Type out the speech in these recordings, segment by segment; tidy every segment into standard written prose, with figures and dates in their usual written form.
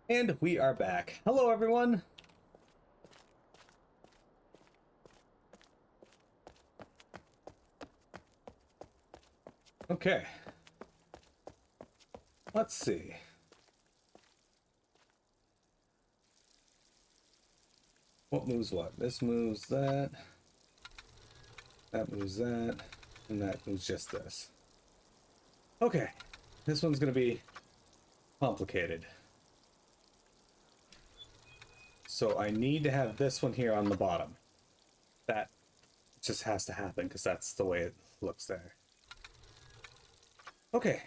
And we are back. Hello, everyone. Okay. Let's see. What moves what? This moves that. That moves that. And that moves just this. Okay. This one's going to be complicated. So I need to have this one here on the bottom. That just has to happen because that's the way it looks there. Okay.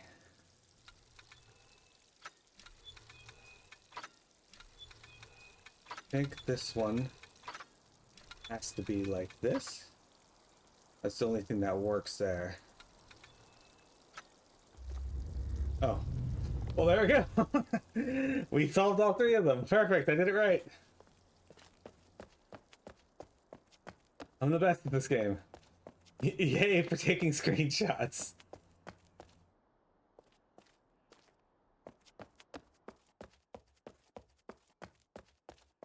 I think this one has to be like this. That's the only thing that works there. Oh. Well, there we go. We solved all three of them. Perfect. I did it right. I'm the best at this game. Yay for taking screenshots.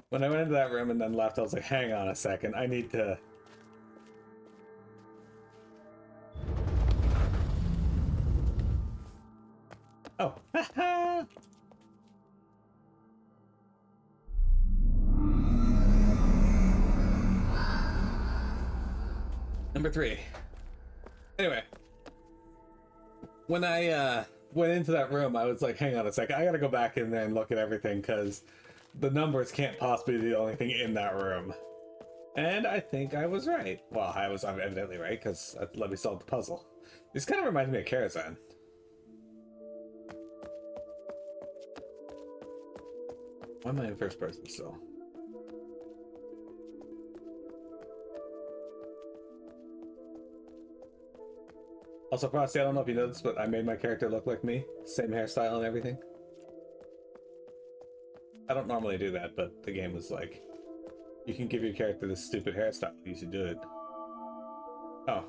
When I went into that room and then left, I was like, hang on a second. I need to... Oh. Number 3. Anyway. When I went into that room, I was like, hang on a second. I gotta go back in there and look at everything because the numbers can't possibly be the only thing in that room. And I think I was right. Well, I'm evidently right because let me solve the puzzle. This kind of reminds me of Karazhan. Why am I in first person still? Also, Frosty, I don't know if you noticed, but I made my character look like me. Same hairstyle and everything. I don't normally do that, but the game was like, you can give your character this stupid hairstyle. You should do it. Oh.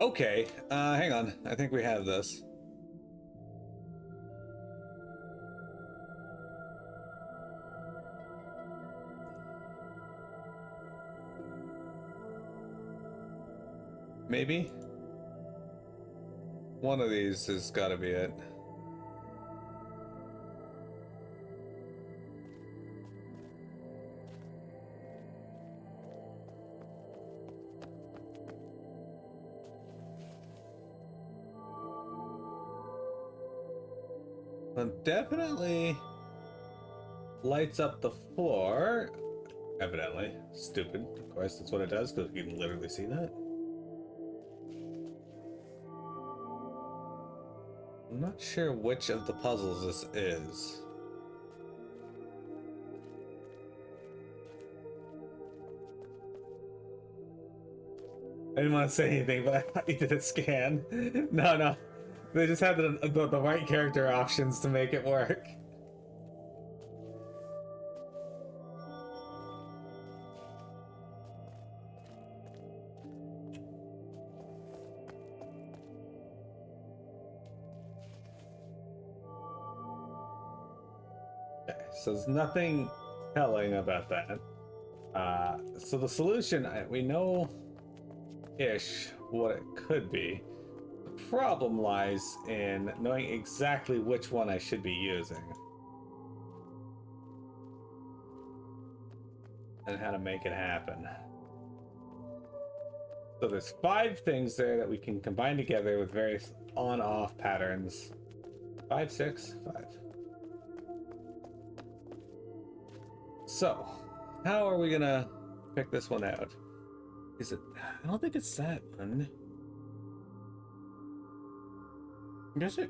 Okay, hang on. I think we have this. Maybe? One of these has got to be it. Definitely lights up the floor. Evidently. Stupid. Of course, that's what it does, because you can literally see that. I'm not sure which of the puzzles this is. I didn't want to say anything, but I thought you did a scan. No. They just had the right character options to make it work. Okay, so there's nothing telling about that. So the solution, we know-ish what it could be. The problem lies in knowing exactly which one I should be using. And how to make it happen. So there's 5 things there that we can combine together with various on-off patterns. 5, 6, 5. So, how are we gonna pick this one out? Is it? I don't think it's that one. I guess it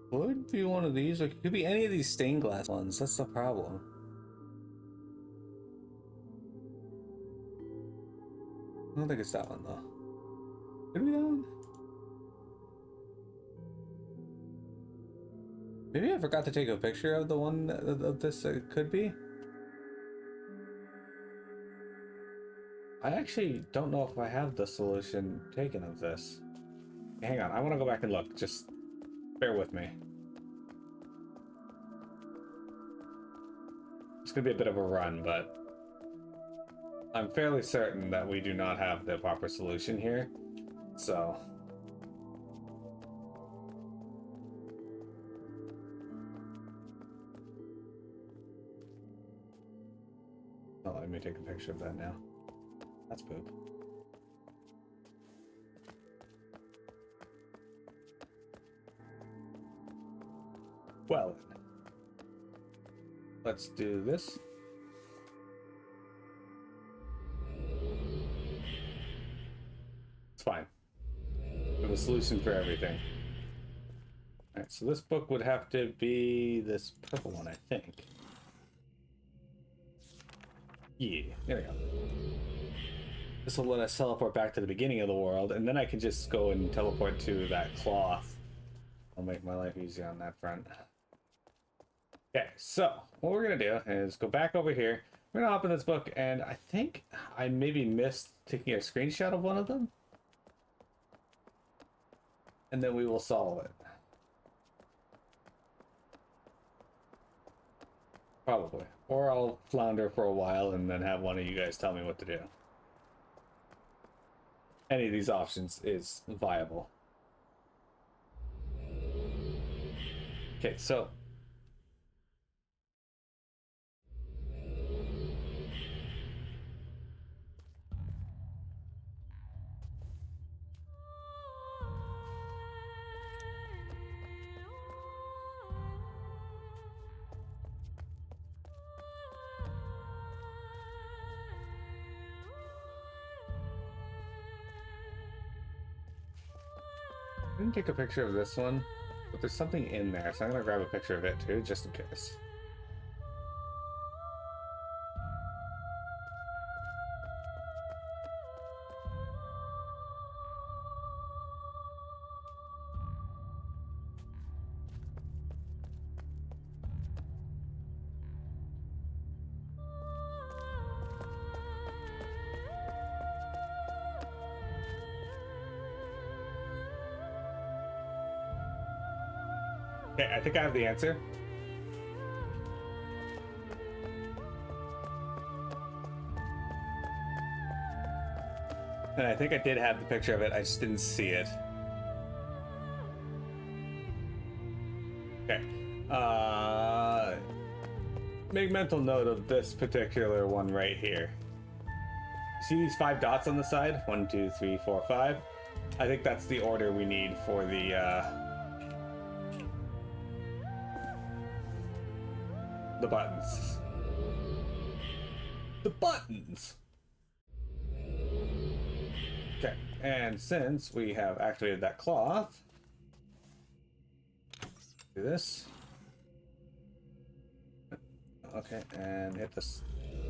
could be one of these, or it could be any of these stained glass ones. That's the problem. I don't think it's that one, though. Could it be that one? Maybe I forgot to take a picture of the one of this it could be. I actually don't know if I have the solution taken of this. Hang on, I want to go back and look. Just bear with me. It's gonna be a bit of a run, but I'm fairly certain that we do not have the proper solution here. So oh, let me take a picture of that now. That's poop. Well, let's do this. It's fine. We have a solution for everything. Alright, so this book would have to be this purple one, I think. Yeah, there we go. This will let us teleport back to the beginning of the world, and then I can just go and teleport to that cloth. I'll make my life easier on that front. Okay, so what we're gonna do is go back over here. We're gonna hop in this book, and I think I maybe missed taking a screenshot of one of them. And then we will solve it. Probably. Or I'll flounder for a while and then have one of you guys tell me what to do. Any of these options is viable. Okay, so I didn't take a picture of this one, but there's something in there, so I'm gonna grab a picture of it too, just in case. Okay, I think I have the answer. And I think I did have the picture of it, I just didn't see it. Okay. Make mental note of this particular one right here. See these 5 dots on the side? 1, 2, 3, 4, 5. I think that's the order we need for the buttons. The buttons! Okay, and since we have activated that cloth, do this. Okay, and hit this.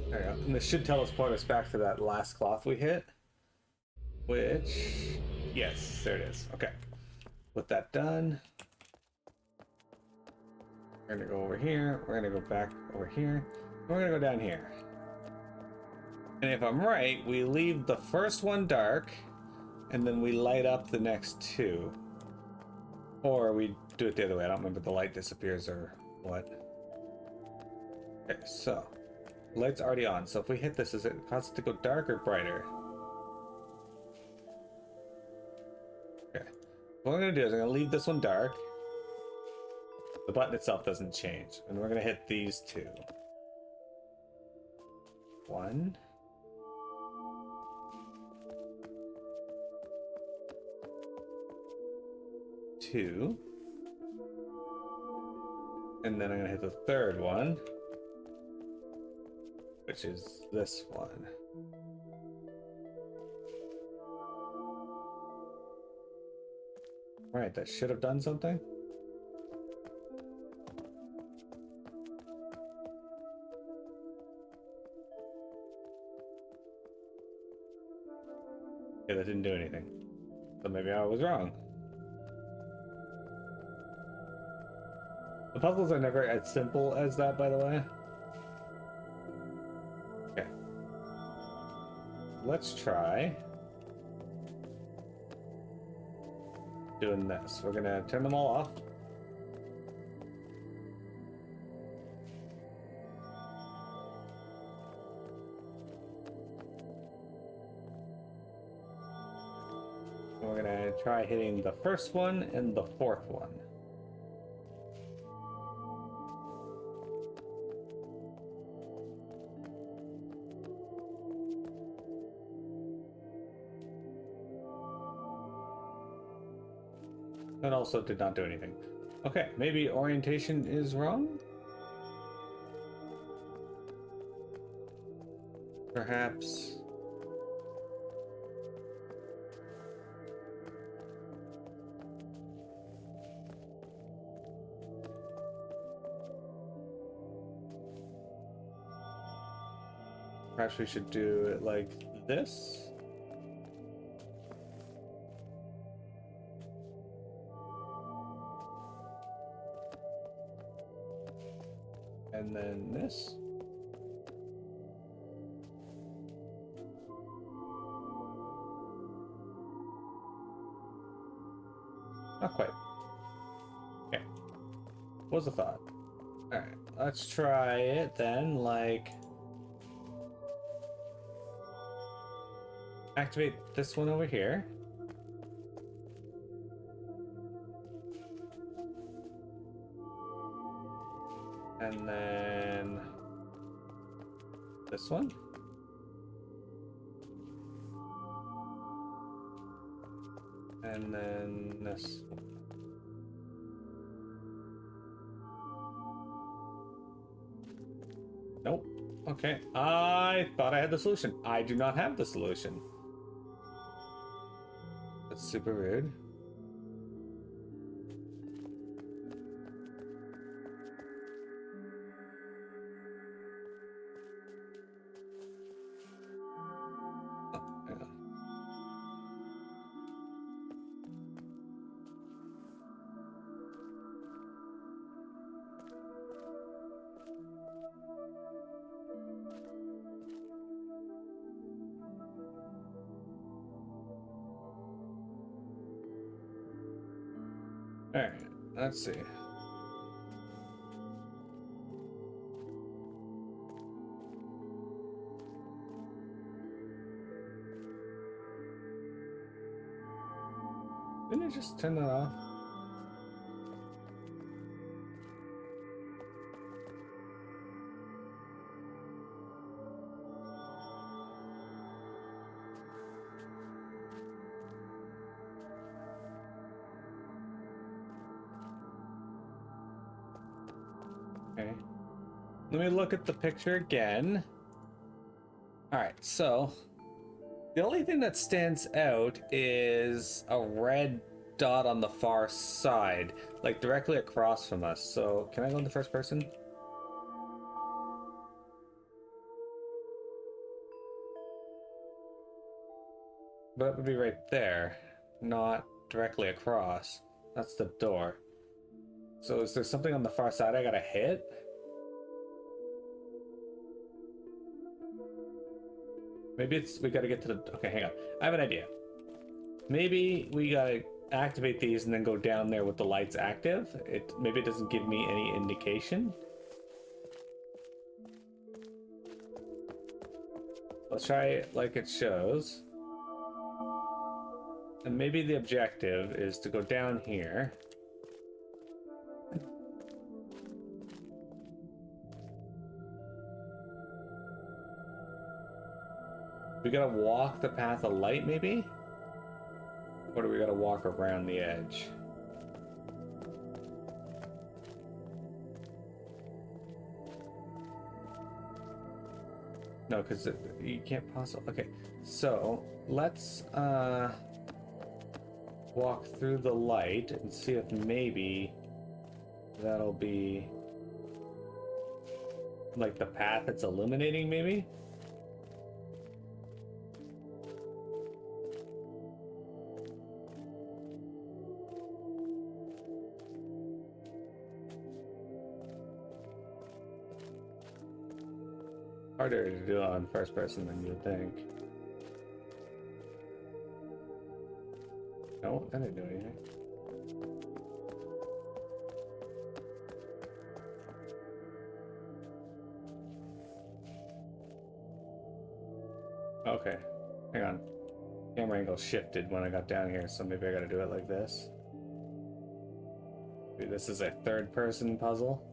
There we go. And this should teleport us back to that last cloth we hit. Which, yes, there it is. Okay, with that done, we're gonna go over here. We're gonna go back over here. We're gonna go down here. And if I'm right, we leave the first one dark, and then we light up the next 2. Or we do it the other way. I don't remember if the light disappears or what. Okay, so light's already on. So if we hit this, does it cause it to go dark or brighter? Okay. What I'm gonna do is I'm gonna leave this one dark. The button itself doesn't change, and we're gonna hit these 2. 1. 2. And then I'm gonna hit the third one, which is this one. Right, that should have done something. Yeah, that didn't do anything. So maybe I was wrong. The puzzles are never as simple as that, by the way. Okay. Let's try doing this. We're gonna turn them all off. we're gonna try hitting the first one and the fourth one. That also did not do anything. Okay, maybe orientation is wrong? Perhaps. Perhaps we should do it like this. And then this. Not quite. Okay. What was the thought? Alright, let's try it then, like... Activate this one over here. And then... this one. And then this one. Nope. Okay. I thought I had the solution. I do not have the solution. That's super rude. Oh, hang on. All right, let's see. Didn't I just turn that off? Okay. Let me look at the picture again. All right, so the only thing that stands out is a red dot on the far side, like directly across from us. So can I go in the first person? But that would be right there, not directly across. That's the door. So is there something on the far side I gotta hit? Maybe it's we gotta get to the... Okay, hang on. I have an idea. Maybe we gotta activate these and then go down there with the lights active. Maybe it doesn't give me any indication. Let's try it like it shows. And maybe the objective is to go down here. We gotta walk the path of light, maybe? Or do we gotta walk around the edge? No, because you can't possibly... Okay, so let's walk through the light and see if maybe that'll be like the path it's illuminating, maybe? Harder to do on first person than you'd think. No, that didn't do anything. Okay, hang on. Camera angle shifted when I got down here, so maybe I gotta do it like this. Maybe this is a third-person puzzle.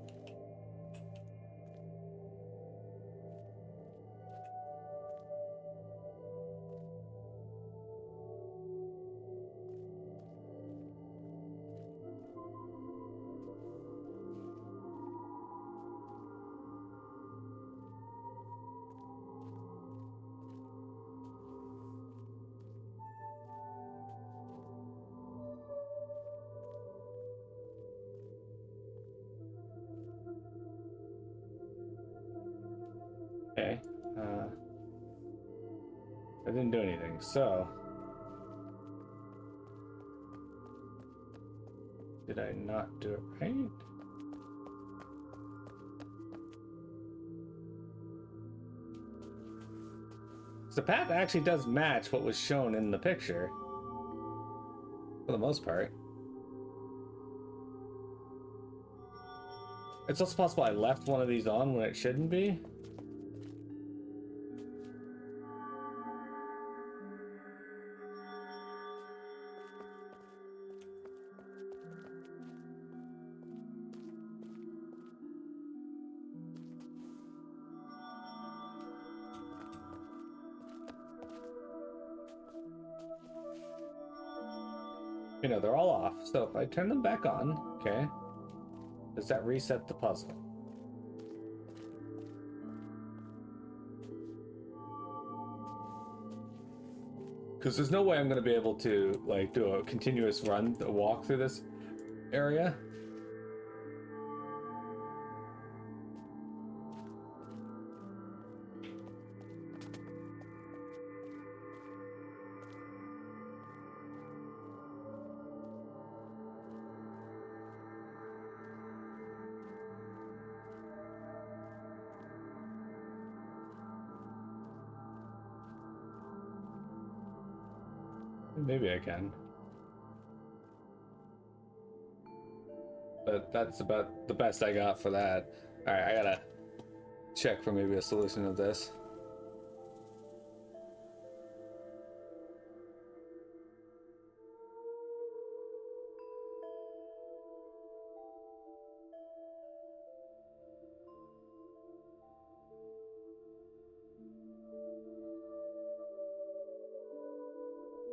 Okay. I didn't do anything, so... Did I not do it right? So the path actually does match what was shown in the picture. For the most part. It's also possible I left one of these on when it shouldn't be. You know, they're all off. So if I turn them back on, okay, does that reset the puzzle? Because there's no way I'm going to be able to, like, do a continuous run, a walk through this area. Maybe I can. But that's about the best I got for that. Alright, I gotta check for maybe a solution of this.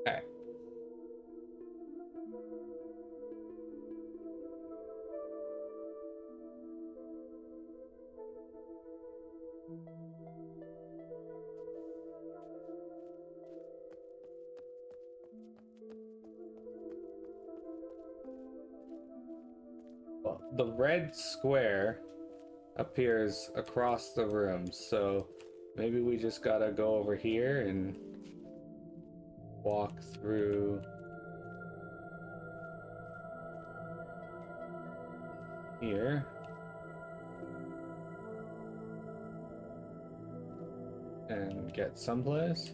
Okay. Well, the red square appears across the room, so maybe we just gotta go over here and walk through here. And get someplace.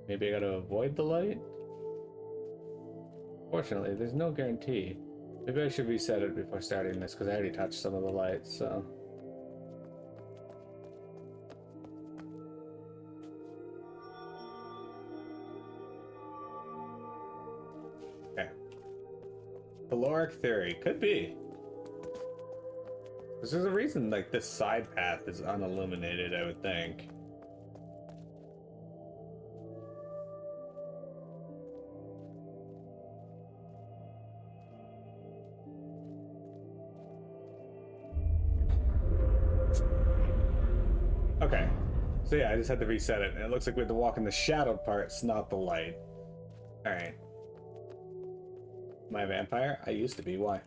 Maybe I gotta avoid the light? Fortunately, there's no guarantee. Maybe I should reset it before starting this, because I already touched some of the lights, so... Okay. Caloric theory. Could be. There's a reason, like, this side path is unilluminated, I would think. Okay. So yeah, I just had to reset it, and it looks like we have to walk in the shadowed parts, not the light. Alright. Am I a vampire? I used to be. Why?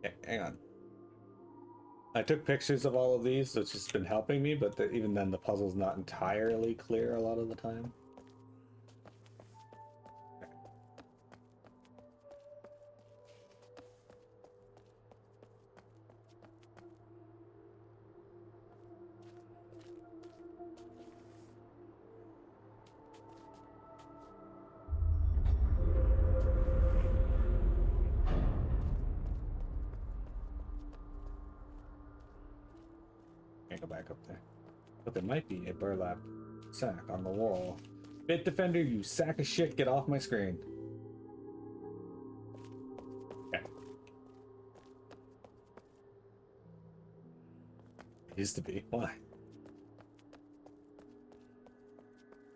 Okay, hang on. I took pictures of all of these, so it's just been helping me, but even then the puzzle's not entirely clear a lot of the time. back up there. But there might be a burlap sack on the wall. Bit Defender, you sack of shit, get off my screen. Okay. It used to be. Why?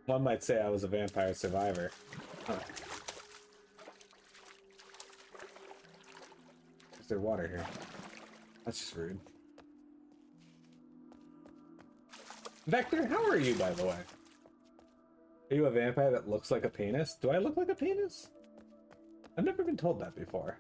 One might say I was a vampire survivor. Huh. Is there water here? That's just rude. Vector, how are you, by the way? Are you a vampire that looks like a penis? Do I look like a penis? I've never been told that before.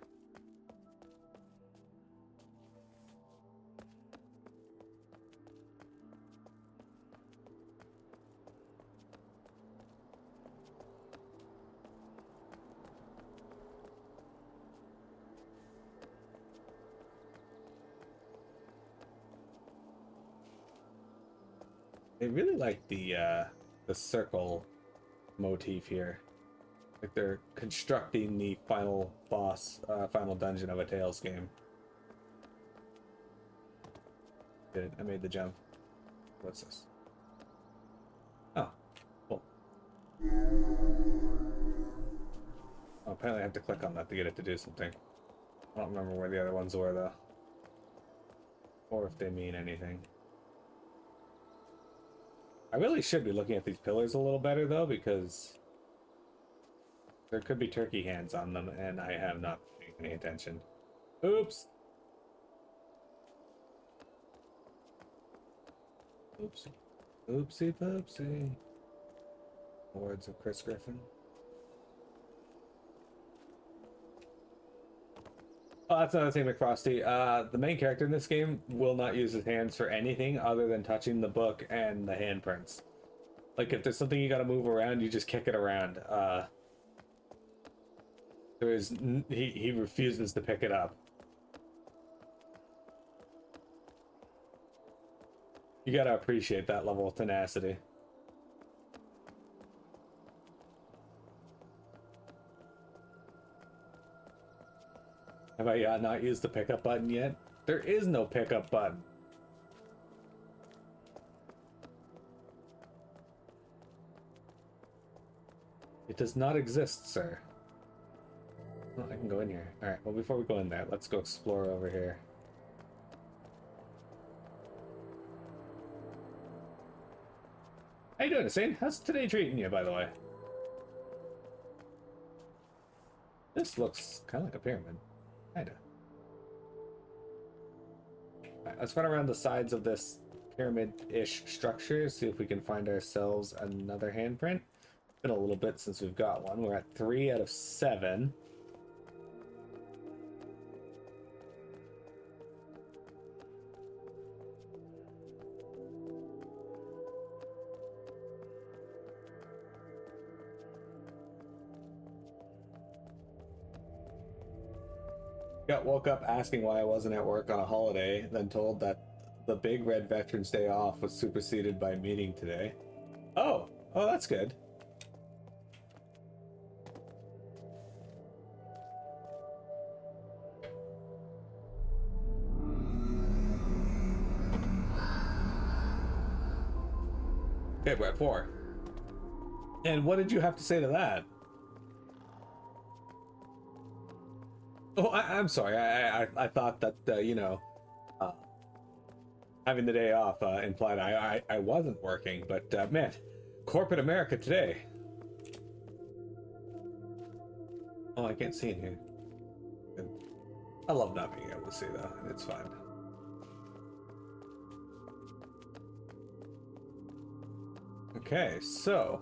I really like the circle motif here. Like they're constructing the final boss, final dungeon of a Tales game. Did it? I made the jump. What's this? Oh, cool. Oh, apparently I have to click on that to get it to do something. I don't remember where the other ones were though. Or if they mean anything. I really should be looking at these pillars a little better though, because there could be turkey hands on them and I have not paid any attention. Oops. Oops. Oopsie poopsie. Words of Chris Griffin. Oh, that's another thing, McFrosty. The main character in this game will not use his hands for anything other than touching the book and the handprints. Like, if there's something you gotta move around, you just kick it around. He refuses to pick it up. You gotta appreciate that level of tenacity. Have I not used the pickup button yet? There is no pickup button. It does not exist, sir. Oh, I can go in here. Alright, well before we go in there, let's go explore over here. How you doing, Hussein? How's today treating you, by the way? This looks kind of like a pyramid. Kinda. Alright, let's run around the sides of this pyramid-ish structure, see if we can find ourselves another handprint. It's been a little bit since we've got one. We're at 3 out of 7. Woke up asking why I wasn't at work on a holiday, then told that the big red Veterans Day off was superseded by meeting today. Oh, that's good. Okay, we're at 4. And what did you have to say to that? Oh, I'm sorry. I thought that, you know, having the day off implied I wasn't working, but man, corporate America today. Oh, I can't see in here. I love not being able to see though. It's fine. Okay, so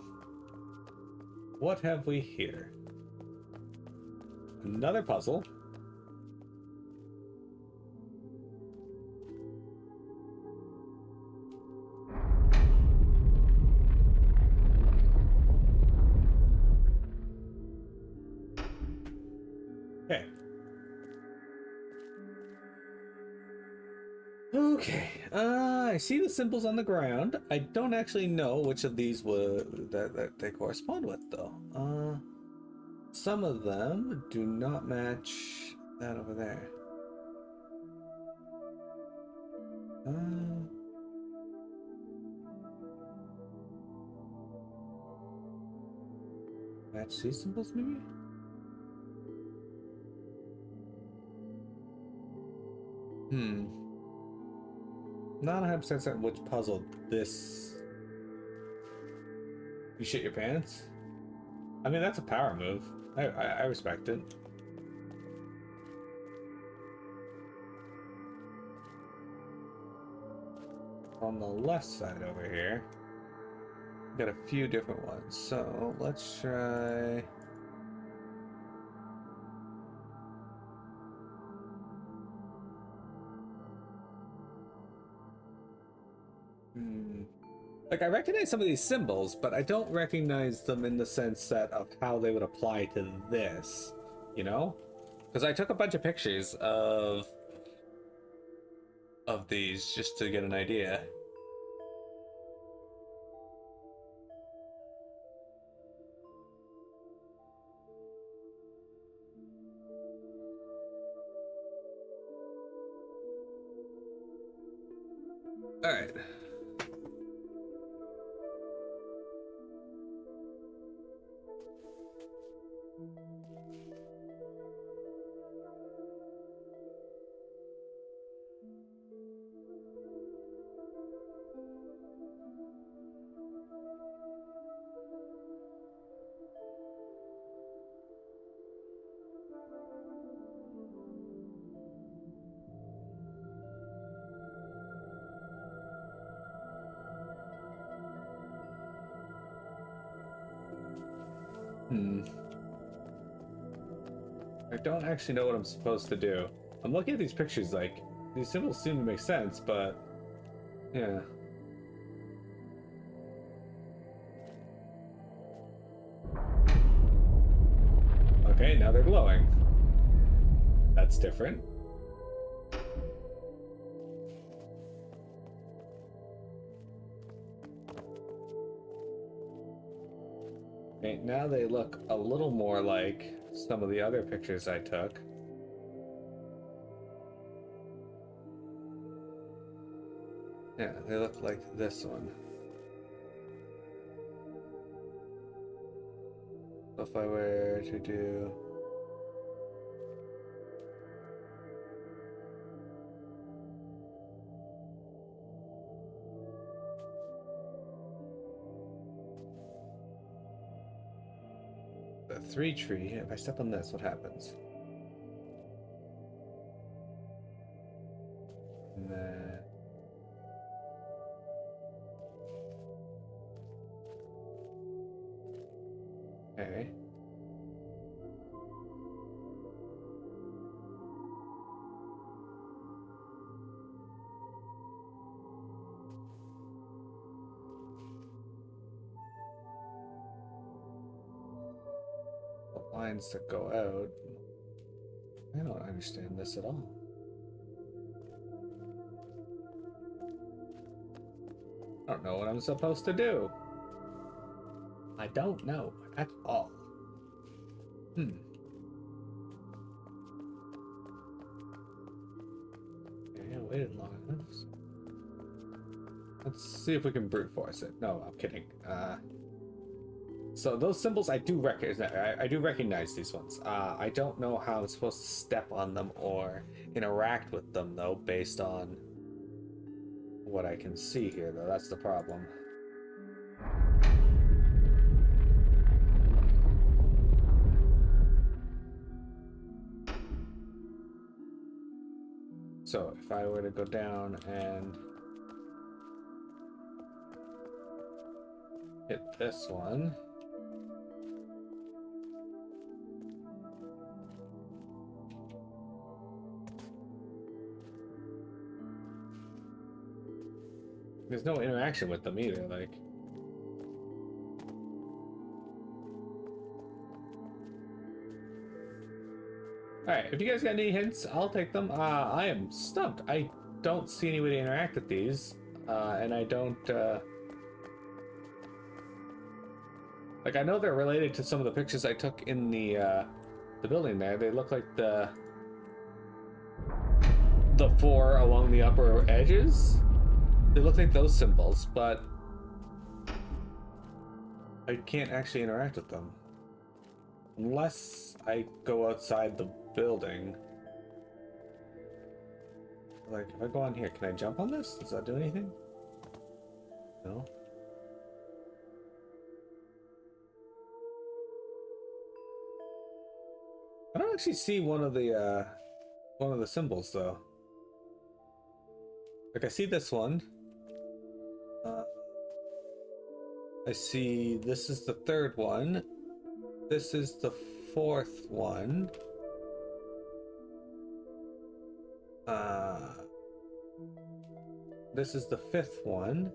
what have we here? Another puzzle. Okay, I see the symbols on the ground. I don't actually know which of these that they correspond with, though. Some of them do not match that over there. Match these symbols, maybe? Not 100% certain which puzzle this... You shit your pants? I mean, that's a power move. I respect it. On the left side over here, got a few different ones. So let's try... Like, I recognize some of these symbols, but I don't recognize them in the sense that of how they would apply to this, you know? Because I took a bunch of pictures of these just to get an idea. All right. I don't actually know what I'm supposed to do. I'm looking at these pictures, like, these symbols seem to make sense, but... yeah. Okay, now they're glowing. That's different. Okay, now they look a little more like some of the other pictures I took. Yeah, they look like this one. So if I were to do... the 3 tree, if I step on this, what happens? And then... okay. The lines that go out. I don't understand this at all. I don't know what I'm supposed to do. I don't know at all. Okay, I waited long enough. Let's see if we can brute force it. No, I'm kidding. So those symbols I do recognize. I do recognize these ones. I don't know how I'm supposed to step on them or interact with them though, based on what I can see here. Though that's the problem. So if I were to go down and hit this one. There's no interaction with them either, like. Alright, if you guys got any hints, I'll take them. I am stumped. I don't see any way to interact with these. And I don't, like, I know they're related to some of the pictures I took in the building there. They look like the 4 along the upper edges. They look like those symbols, but I can't actually interact with them. Unless I go outside the building. Like, if I go on here, can I jump on this? Does that do anything? No. I don't actually see one of the symbols though. Like I see this one. I see this is the third one. This is the fourth one. This is the fifth one.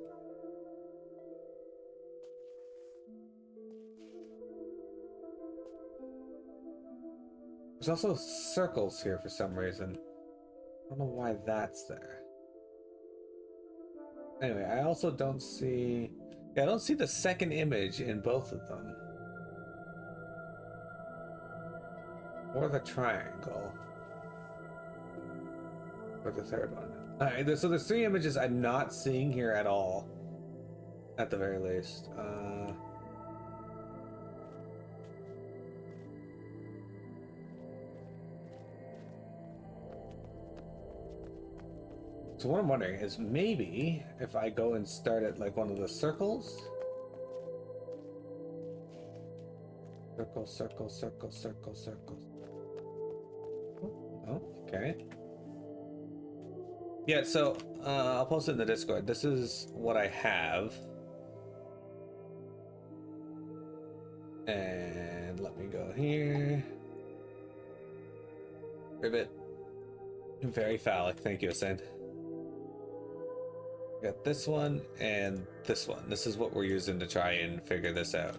There's also circles here for some reason. I don't know why that's there. Anyway, I also don't see... Yeah, I don't see the second image in both of them. Or the triangle. Or the third one. Alright, so there's 3 images I'm not seeing here at all. At the very least. So what I'm wondering is maybe if I go and start at like one of the circles. Circle, circle, circle, circle, circle. Oh, okay. Yeah, so I'll post it in the Discord. This is what I have. And let me go here. Ribbit. Very phallic. Thank you, Ascend. Got this one and this one. This is what we're using to try and figure this out.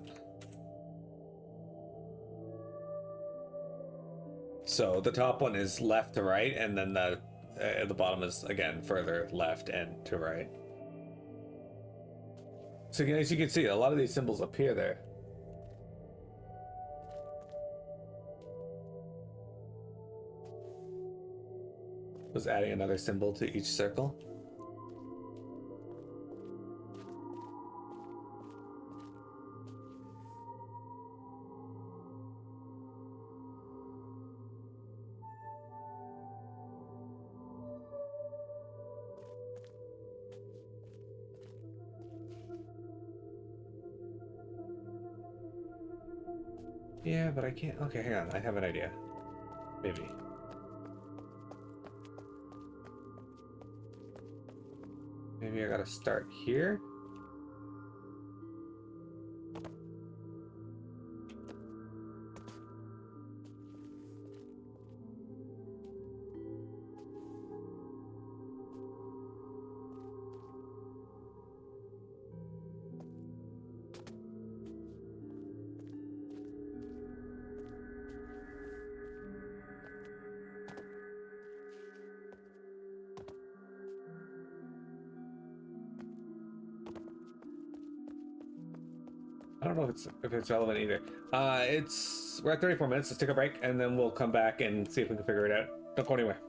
So the top one is left to right, and then the bottom is again further left and to right. So as you can see, a lot of these symbols appear there. Was adding another symbol to each circle. Yeah, but I can't. Okay, hang on. I have an idea. Maybe. Maybe I gotta start here. I don't know if it's relevant either. We're at 34 minutes. Let's take a break and then we'll come back and see if we can figure it out. Don't go anywhere.